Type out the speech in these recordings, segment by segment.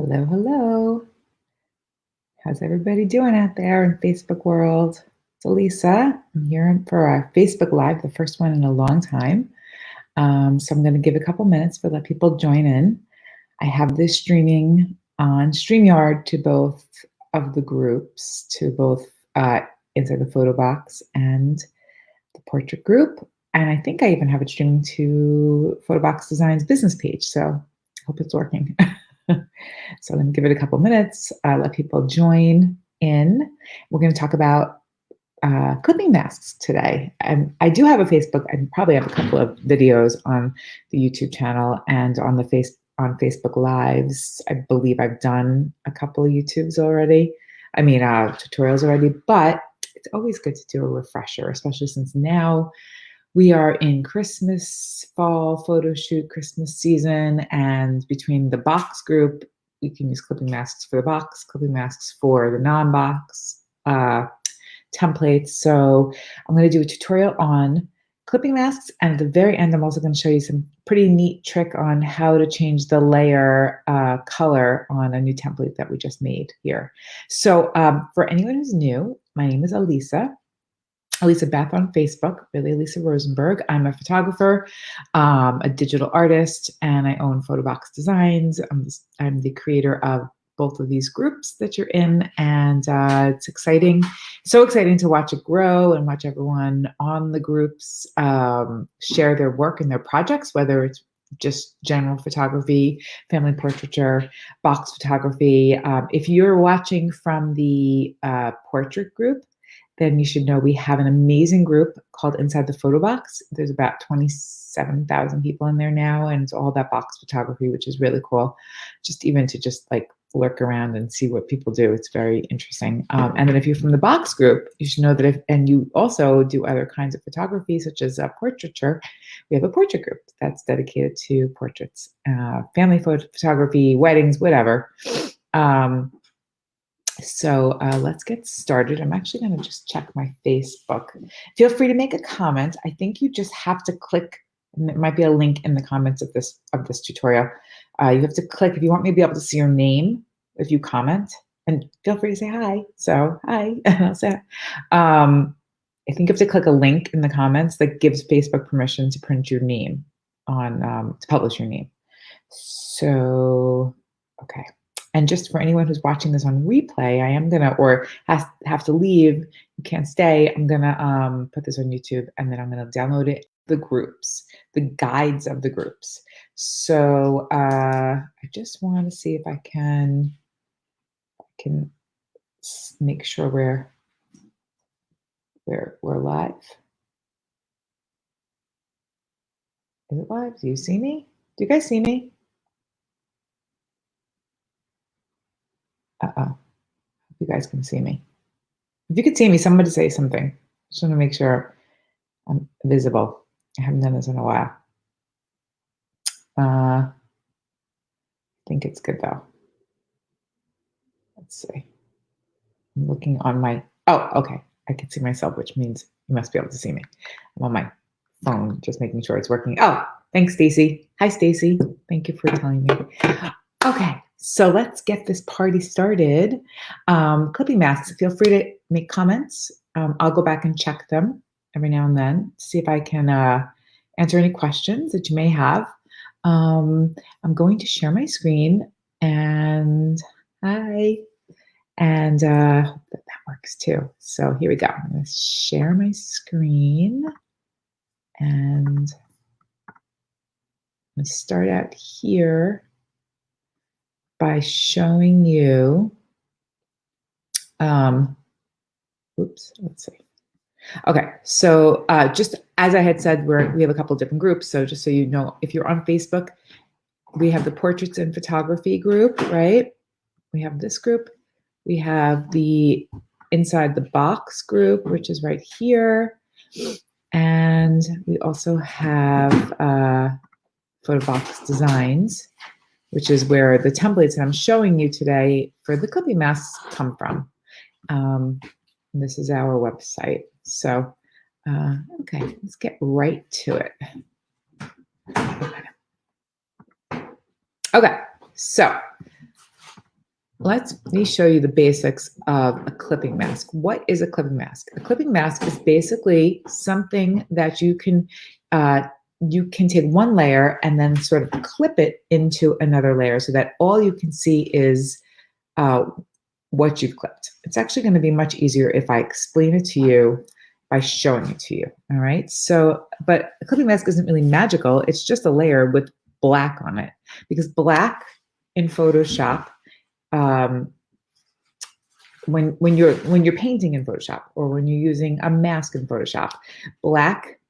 Hello, hello. How's everybody doing out there in Facebook world? It's Alissa. I'm here for our Facebook Live, the first one in a long time. So I'm going to give a couple minutes for let people join in. I have this streaming on StreamYard to both of the groups, to both Inside the Photo Box and the Portrait group. And I think I even have it streaming to Photobox Design's business page. So I hope it's working. So I'm going to give it a couple minutes, let people join in. We're going to talk about clipping masks today. And I do have a Facebook. I probably have a couple of videos on the YouTube channel and on the on Facebook Lives. I believe I've done a couple of YouTubes already. Tutorials already, but it's always good to do a refresher, especially since now we are in Christmas, fall, photo shoot, Christmas season, and between the box group, you can use clipping masks for the box, clipping masks for the non-box templates. So I'm going to do a tutorial on clipping masks, and at the very end, I'm also going to show you some pretty neat trick on how to change the layer color on a new template that we just made here. So for anyone who's new, my name is Alissa Beth on Facebook, really Alissa Rosenberg. I'm a photographer, a digital artist, and I own Photobox Designs. I'm the creator of both of these groups that you're in, and it's exciting, so exciting to watch it grow and watch everyone on the groups share their work and their projects, whether it's just general photography, family portraiture, box photography. If you're watching from the portrait group, then you should know we have an amazing group called Inside the Photo Box. There's about 27,000 people in there now, and it's all about box photography, which is really cool. Just like lurk around and see what people do. It's very interesting. And then if you're from the box group, you should know that and you also do other kinds of photography, such as portraiture, we have a portrait group that's dedicated to portraits, family photography, weddings, whatever. So let's get started. I'm actually going to just check my Facebook. Feel free to make a comment. I think you just have to click, and there might be a link in the comments of this tutorial. You have to click if you want me to be able to see your name if you comment, and feel free to say hi. So hi, I'll say hi. I think you have to click a link in the comments that gives Facebook permission to print your name on to publish your name. So okay. And just for anyone who's watching this on replay, I am gonna, or have to leave, you can't stay, I'm gonna put this on YouTube, and then I'm gonna download it, the groups, the guides of the groups. So I just want to see if I can make sure we're live. Is it live? Do you see me? Do you guys see me? Uh-oh. You guys can see me. If you could see me, somebody say something. Just want to make sure I'm visible. I haven't done this in a while. I think it's good though. Let's see. I'm looking on my, oh, okay. I can see myself, which means you must be able to see me. I'm on my phone, just making sure it's working. Oh, thanks, Stacy. Hi, Stacy. Thank you for telling me. Okay, so let's get this party started. Clipping masks, feel free to make comments. I'll go back and check them every now and then to see if I can answer any questions that you may have. I'm going to share my screen, and hi, and hope that works too. So here we go. I'm going to share my screen, and I'm going to start out here by showing you, oops, let's see. Okay, so just as I had said, we have a couple different groups. So just so you know, if you're on Facebook, we have the Portraits and Photography group, right? We have this group. We have the Inside the Box group, which is right here. And we also have Photobox Designs, which is where the templates that I'm showing you today for the clipping masks come from. This is our website. So, okay, let's get right to it. Okay, so Let me show you the basics of a clipping mask. What is a clipping mask? A clipping mask is basically something that you can take one layer and then sort of clip it into another layer so that all you can see is what you've clipped. It's actually going to be much easier if I explain it to you by showing it to you. All right. So, but a clipping mask isn't really magical. It's just a layer with black on it, because black in Photoshop, when you're painting in Photoshop, or when you're using a mask in Photoshop, black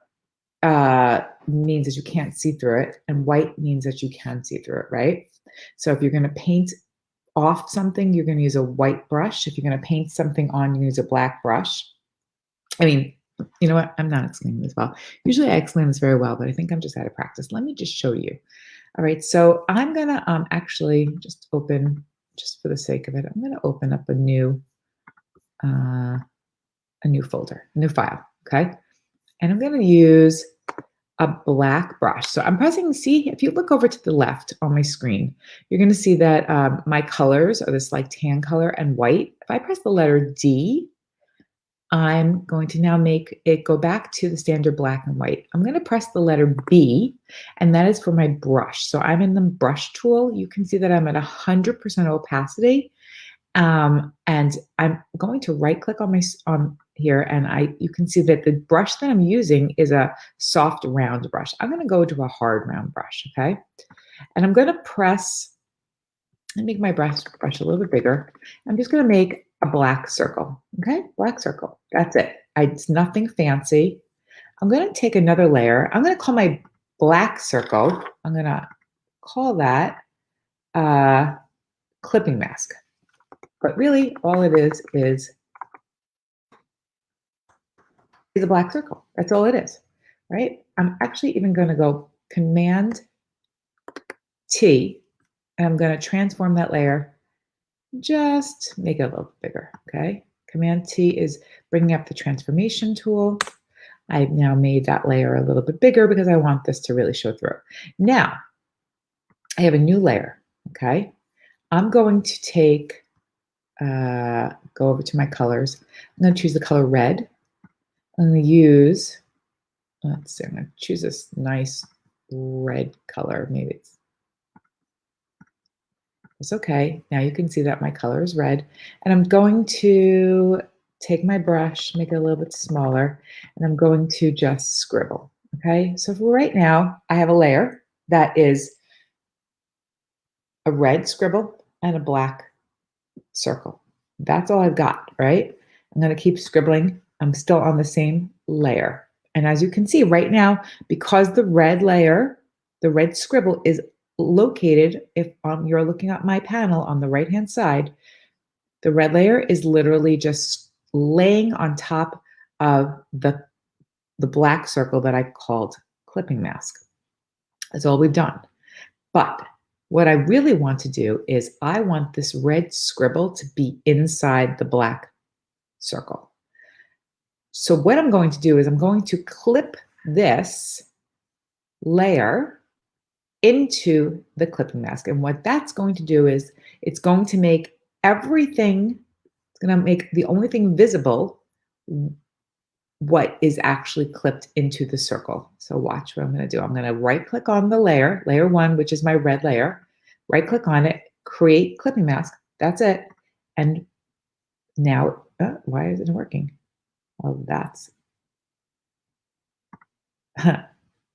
means that you can't see through it, and white means that you can see through it, right? So if you're going to paint off something, you're going to use a white brush. If you're going to paint something on, you use a black brush. I mean, you know what? I'm not explaining this well. Usually I explain this very well, but I think I'm just out of practice. Let me just show you. All right, so I'm going to actually just open, just for the sake of it, I'm going to open up a new folder, a new file, okay? And I'm going to use a black brush. So I'm pressing, see, if you look over to the left on my screen, you're going to see that my colors are this like tan color and white. If I press the letter D, I'm going to now make it go back to the standard black and white. I'm going to press the letter B, and that is for my brush. So I'm in the brush tool. You can see that I'm at 100% opacity. And I'm going to right click on here, and you can see that the brush that I'm using is a soft round brush. I'm going to go to a hard round brush, okay? And I'm going to press and make my brush a little bit bigger. I'm just going to make a black circle, okay? Black circle. That's it. It's nothing fancy. I'm going to take another layer. I'm going to call my black circle, I'm going to call that clipping mask. But really, all it is a black circle. That's all it is, right? I'm actually even going to go Command T, and I'm going to transform that layer, just make it a little bigger, okay? Command T is bringing up the transformation tool. I've now made that layer a little bit bigger because I want this to really show through. Now, I have a new layer, okay? I'm going to take, go over to my colors. I'm going to choose the color red. I'm going to use, let's see, I'm going to choose this nice red color. Maybe it's okay. Now you can see that my color is red. And I'm going to take my brush, make it a little bit smaller, and I'm going to just scribble, okay? So for right now, I have a layer that is a red scribble and a black circle. That's all I've got, right? I'm going to keep scribbling. I'm still on the same layer. And as you can see right now, because the red layer, the red scribble is located, if you're looking at my panel on the right-hand side, the red layer is literally just laying on top of the black circle that I called clipping mask. That's all we've done. But what I really want to do is I want this red scribble to be inside the black circle. So what I'm going to do is I'm going to clip this layer into the clipping mask. And what that's going to do is it's going to make everything, it's going to make the only thing visible what is actually clipped into the circle. So watch what I'm going to do. I'm going to right click on the layer, layer one, which is my red layer, right click on it, create clipping mask. That's it. And now, why isn't it working? Oh, that's,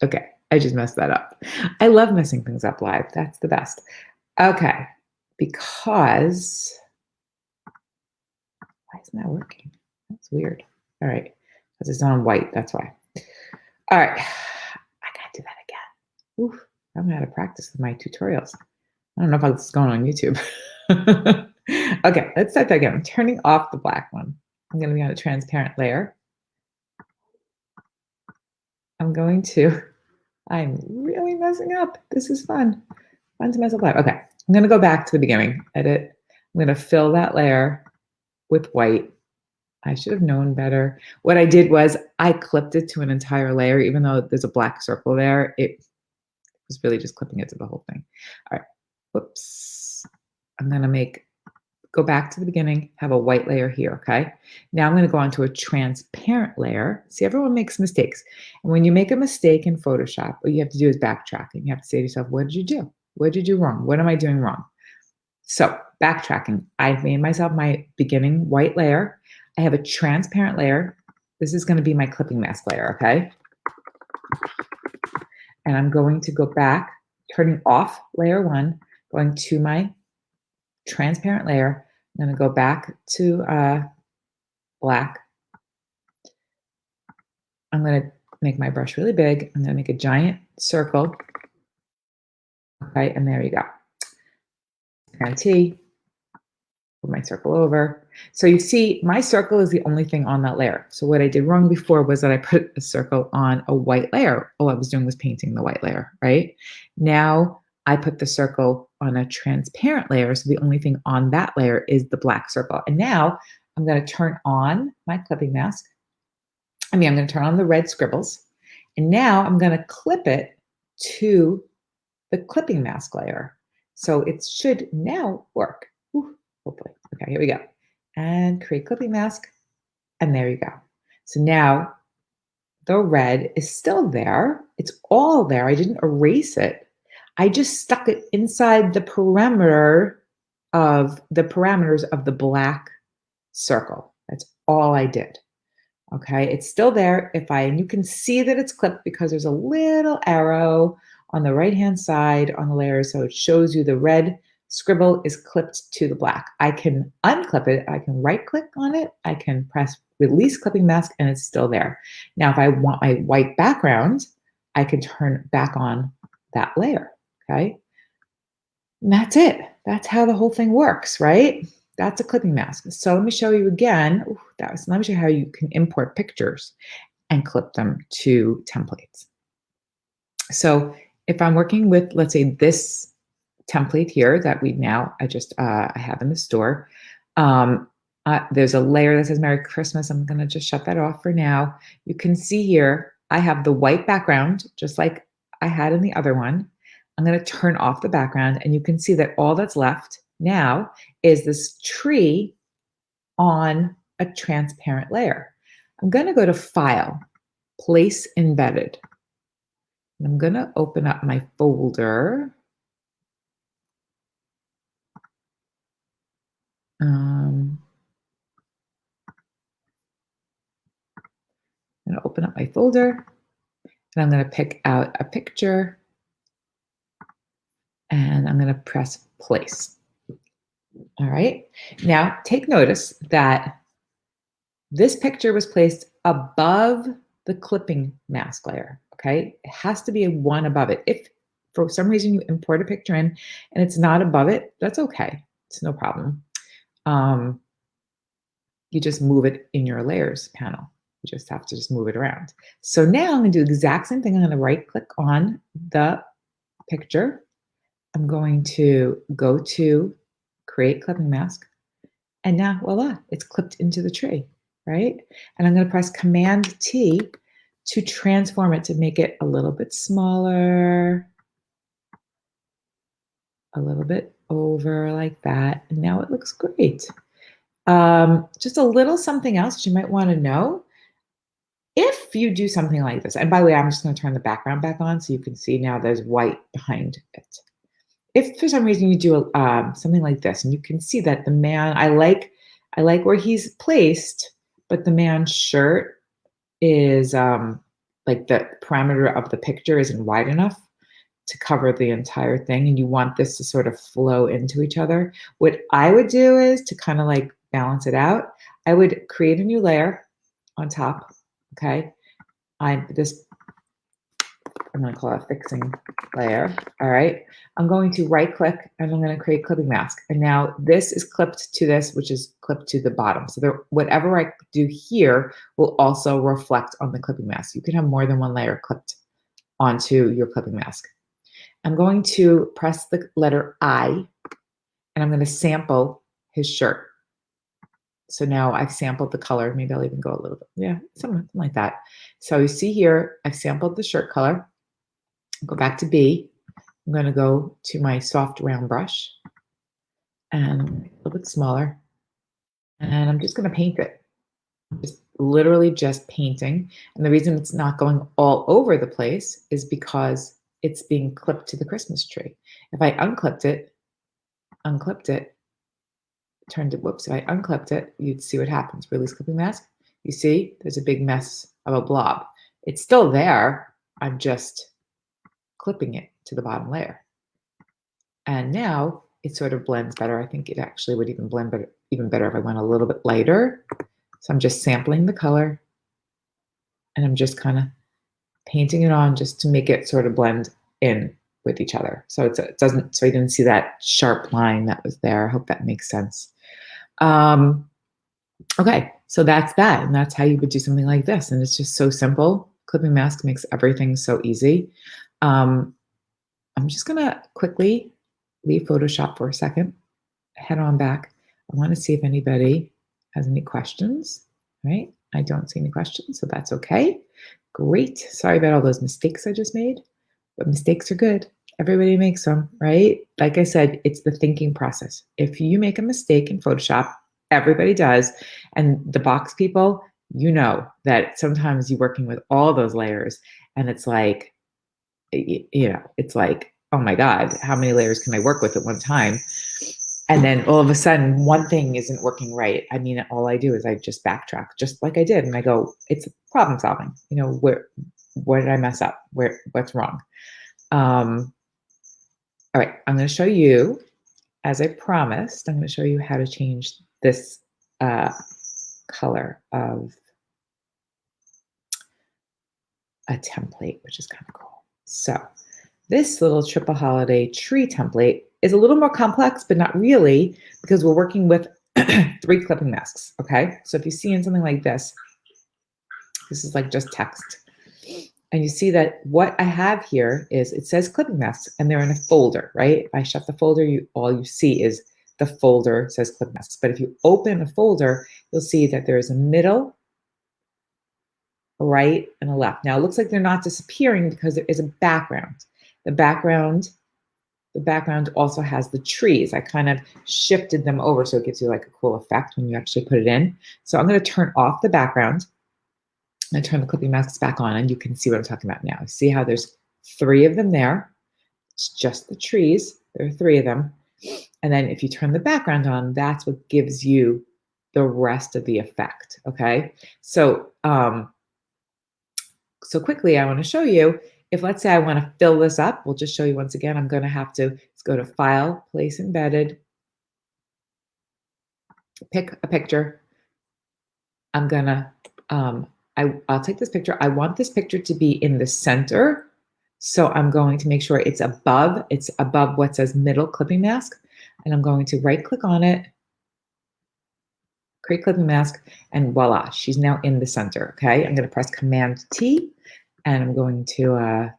okay. I just messed that up. I love messing things up live. That's the best. Okay. Because, why isn't that working? That's weird. All right. Because it's on white. That's why. All right. I got to do that again. Oof. I'm out of practice with my tutorials. I don't know if this is going on YouTube. Okay. Let's start that again. I'm turning off the black one. I'm going to be on a transparent layer. I'm really messing up. This is fun. Fun to mess up live. Okay. I'm going to go back to the beginning. Edit. I'm going to fill that layer with white. I should have known better. What I did was I clipped it to an entire layer, even though there's a black circle there. It was really just clipping it to the whole thing. All right. Whoops. I'm going to make go back to the beginning, have a white layer here, okay? Now I'm gonna go onto a transparent layer. See, everyone makes mistakes. And when you make a mistake in Photoshop, what you have to do is backtrack. And you have to say to yourself, what did you do? What did you do wrong? What am I doing wrong? So backtracking, I've made myself my beginning white layer. I have a transparent layer. This is gonna be my clipping mask layer, okay? And I'm going to go back, turning off layer one, going to my transparent layer. I'm going to go back to black. I'm going to make my brush really big. I'm going to make a giant circle. Okay, and there you go. Command T, put my circle over. So you see, my circle is the only thing on that layer. So what I did wrong before was that I put a circle on a white layer. All I was doing was painting the white layer, right? Now I put the circle on a transparent layer. So the only thing on that layer is the black circle. And now I'm going to turn on my clipping mask. I'm going to turn on the red scribbles. And now I'm going to clip it to the clipping mask layer. So it should now work. Ooh, hopefully. Okay, here we go. And create clipping mask. And there you go. So now the red is still there. It's all there. I didn't erase it. I just stuck it inside the parameters of the black circle. That's all I did. Okay, it's still there. And you can see that it's clipped because there's a little arrow on the right-hand side on the layer. So it shows you the red scribble is clipped to the black. I can unclip it. I can right-click on it. I can press release clipping mask and it's still there. Now, if I want my white background, I can turn back on that layer. Okay, and that's it. That's how the whole thing works, right? That's a clipping mask. So let me show you again. Let me show you how you can import pictures and clip them to templates. So if I'm working with, let's say, this template here that I have in the store, there's a layer that says Merry Christmas. I'm going to just shut that off for now. You can see here, I have the white background, just like I had in the other one. I'm going to turn off the background and you can see that all that's left now is this tree on a transparent layer. I'm going to go to File, Place Embedded. And I'm going to open up my folder. I'm going to open up my folder and I'm going to pick out a picture and I'm going to press Place. All right. Now take notice that this picture was placed above the clipping mask layer. Okay. It has to be a one above it. If for some reason you import a picture in and it's not above it, that's okay. It's no problem. You just move it in your layers panel. You just have to just move it around. So now I'm going to do the exact same thing. I'm going to right click on the picture. I'm going to go to create clipping mask. And now, voila, it's clipped into the tree, right? And I'm going to press Command T to transform it, to make it a little bit smaller, a little bit over like that. And now it looks great. Just a little something else you might want to know. If you do something like this, and by the way, I'm just going to turn the background back on so you can see now there's white behind it. If for some reason you do something like this, and you can see that the man, I like where he's placed, but the man's shirt is like the parameter of the picture isn't wide enough to cover the entire thing, and you want this to sort of flow into each other. What I would do is to kind of like balance it out, I would create a new layer on top. Okay, I'm going to call it a fixing layer. All right, I'm going to right click and I'm going to create clipping mask. And now this is clipped to this, which is clipped to the bottom. So whatever I do here will also reflect on the clipping mask. You can have more than one layer clipped onto your clipping mask. I'm going to press the letter I and I'm going to sample his shirt. So now I've sampled the color. Maybe I'll even go a little bit. Yeah, something like that. So you see here, I've sampled the shirt color. Go back to B. I'm going to go to my soft round brush. and a little bit smaller. And I'm just going to paint it. Just literally just painting. And the reason it's not going all over the place is because it's being clipped to the Christmas tree. If I unclipped it, turned it, whoops, if I unclipped it, you'd see what happens. Release clipping mask. You see, there's a big mess of a blob. It's still there. I'm just clipping it to the bottom layer. And now it sort of blends better. I think it actually would even blend better, even better if I went a little bit lighter. So I'm just sampling the color and I'm just kind of painting it on just to make it sort of blend in with each other. So it doesn't, so you didn't see that sharp line that was there. I hope that makes sense. Okay, so that's that. And that's how you would do something like this. And it's just so simple. Clipping mask makes everything so easy. I'm just gonna quickly leave Photoshop for a second, head on back. I want to see if anybody has any questions, right? I don't see any questions, so that's okay. Great. Sorry about all those mistakes I just made, but mistakes are good. Everybody makes them, right? Like I said, it's the thinking process. If you make a mistake in Photoshop, everybody does. And the box people, you know that sometimes you're working with all those layers and it's like, it's like, oh my God, how many layers can I work with at one time? And then all of a sudden, one thing isn't working right. I mean, all I do is I just backtrack, just like I did, and I go, "It's problem solving." Where did I mess up? What's wrong? All right, I'm going to show you, as I promised, I'm going to show you how to change this color of a template, which is kind of cool. So this little triple holiday tree template is a little more complex, but not really, because we're working with 3 clipping masks, okay? So if you see in something like this is like just text. And you see that what I have here is, it says clipping masks, and they're in a folder, right? If I shut the folder, all you see is the folder says clip masks. But if you open a folder, you'll see that there is a middle, a right, and a left. Now it looks like they're not disappearing because there is a background. The background also has the trees. I kind of shifted them over so it gives you like a cool effect when you actually put it in. So I'm going to turn off the background and turn the clipping masks back on, and you can see what I'm talking about now. See how there's 3 of them there? It's just the trees. There are 3 of them. And then if you turn the background on, that's what gives you the rest of the effect, okay? So, so quickly, I want to show you, if let's say I want to fill this up, we'll just show you once again, I'm going to have to go to File, Place Embedded, pick a picture. I'm going to, I'll take this picture. I want this picture to be in the center. So I'm going to make sure it's above what says middle clipping mask. And I'm going to right click on it, create clipping mask, and voila, she's now in the center, okay? I'm gonna press Command T, and I'm going to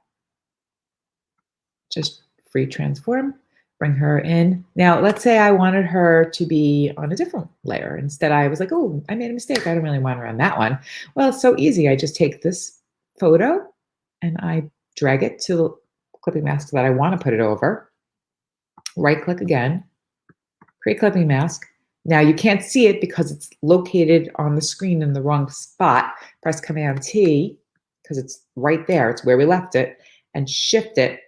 just free transform, bring her in. Now, let's say I wanted her to be on a different layer. Instead, I was like, oh, I made a mistake. I don't really want her on that one. Well, it's so easy. I just take this photo and I drag it to the clipping mask that I want to put it over. Right click again, create clipping mask. Now you can't see it because it's located on the screen in the wrong spot. Press Command T because it's right there. It's where we left it, and shift it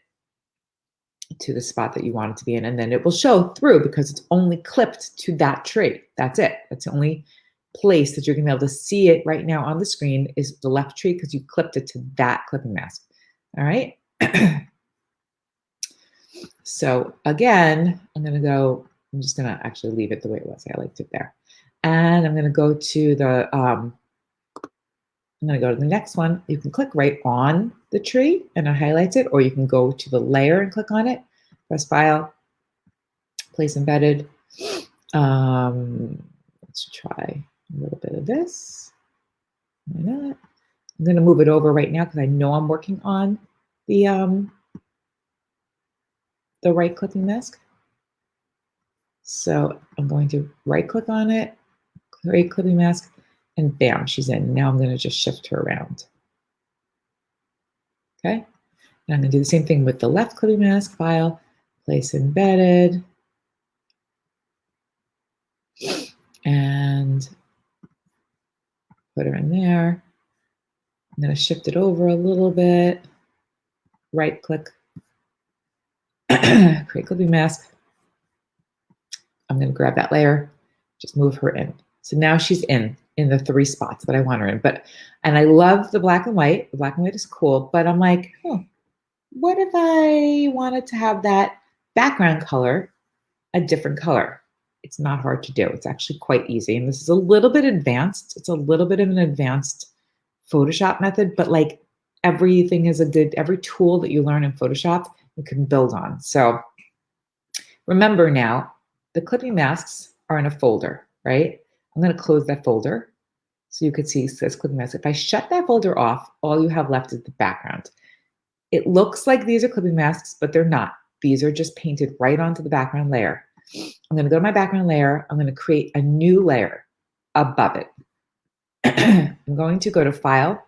to the spot that you want it to be in. And then it will show through because it's only clipped to that tree. That's it. That's the only place that you're gonna be able to see it right now on the screen is the left tree because you clipped it to that clipping mask. All right. So again, I'm just gonna actually leave it the way it was. I liked it there. And I'm gonna go to the next one. You can click right on the tree and it highlights it, or you can go to the layer and click on it, press File, Place Embedded. Let's try a little bit of this. Why not? I'm gonna move it over right now because I know I'm working on the right clipping mask. So I'm going to right click on it, create clipping mask, and bam, she's in. Now I'm going to just shift her around. Okay. And I'm going to do the same thing with the left clipping mask, File, Place Embedded. and put her in there. I'm going to shift it over a little bit, right click, create clipping mask. I'm going to grab that layer, just move her in. So now she's in the 3 spots that I want her in. And I love the black and white. The black and white is cool, but I'm like, oh, what if I wanted to have that background color a different color? It's not hard to do. It's actually quite easy. And this is a little bit advanced. It's a little bit of an advanced Photoshop method, but like everything is every tool that you learn in Photoshop, you can build on. So remember now, the clipping masks are in a folder, right? I'm going to close that folder so you can see it says clipping mask. If I shut that folder off, all you have left is the background. It looks like these are clipping masks, but they're not. These are just painted right onto the background layer. I'm going to go to my background layer. I'm going to create a new layer above it. I'm going to go to File.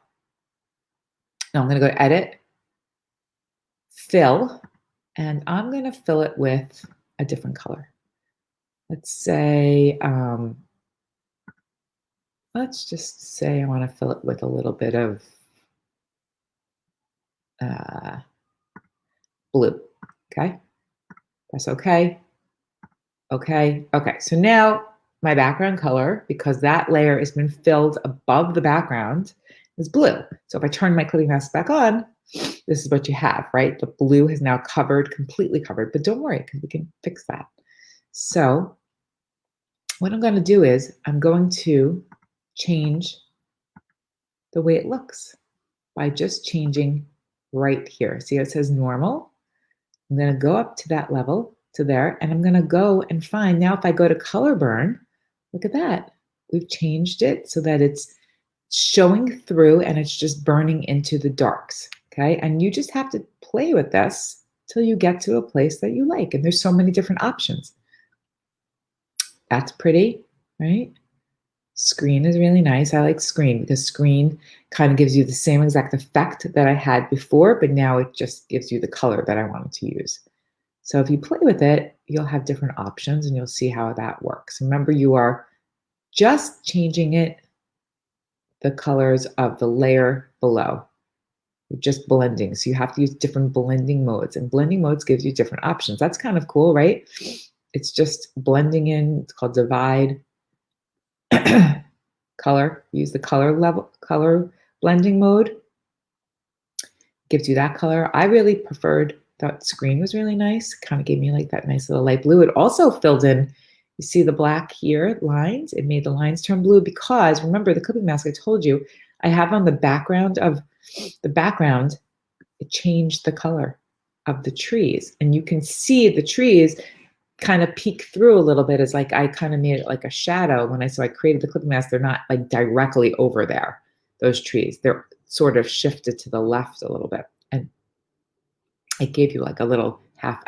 I'm going to go to Edit, Fill, and I'm going to fill it with a different color. Let's say, let's just say I want to fill it with a little bit of blue. Okay, press OK. Okay, so now my background color, because that layer has been filled above the background, is blue. So if I turn my clipping mask back on, this is what you have, right? The blue has now completely covered, but don't worry, because we can fix that. So what I'm going to do is I'm going to change the way it looks by just changing right here. See how it says normal? I'm going to go up to that level, to there, and I'm going to go and find, now if I go to color burn, look at that. We've changed it so that it's showing through and it's just burning into the darks, okay? And you just have to play with this till you get to a place that you like. And there's so many different options. That's pretty, right? Screen is really nice. I like screen because screen kind of gives you the same exact effect that I had before, but now it just gives you the color that I wanted to use. So if you play with it, you'll have different options and you'll see how that works. Remember, you are just changing the colors of the layer below. You're just blending. So you have to use different blending modes, and blending modes gives you different options. That's kind of cool, right? It's just blending in. It's called divide. Color. Use the color blending mode. Gives you that color. I really preferred that screen was really nice. Kind of gave me like that nice little light blue. It also filled in, you see the black here, lines? It made the lines turn blue because remember the clipping mask I told you, I have on the background, it changed the color of the trees. And you can see the trees kind of peek through a little bit as like I kind of made it like a shadow so I created the clipping mask. They're not like directly over there, those trees. They're sort of shifted to the left a little bit. And it gave you like a little half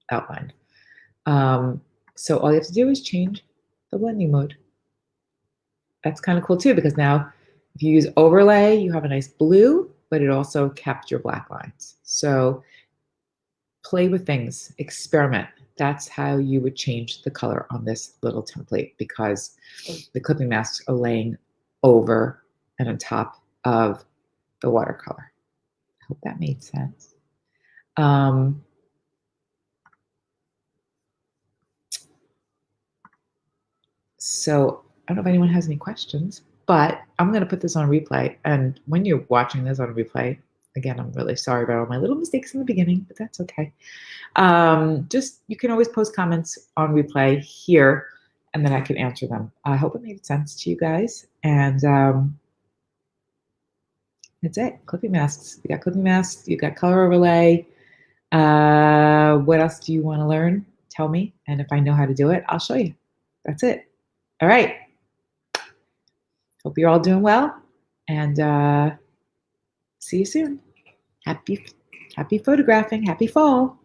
outline. So all you have to do is change the blending mode. That's kind of cool too, because now if you use overlay, you have a nice blue, but it also kept your black lines. So play with things, experiment. That's how you would change the color on this little template because the clipping masks are laying over and on top of the watercolor. I hope that made sense. So I don't know if anyone has any questions, but I'm going to put this on replay. And when you're watching this on replay, again, I'm really sorry about all my little mistakes in the beginning, but that's okay. Just, you can always post comments on replay here and then I can answer them. I hope it made sense to you guys. And that's it. Clipping masks. You got clipping masks. You got color overlay. What else do you want to learn? Tell me. And if I know how to do it, I'll show you. That's it. All right. Hope you're all doing well. And see you soon. Happy photographing. Happy fall.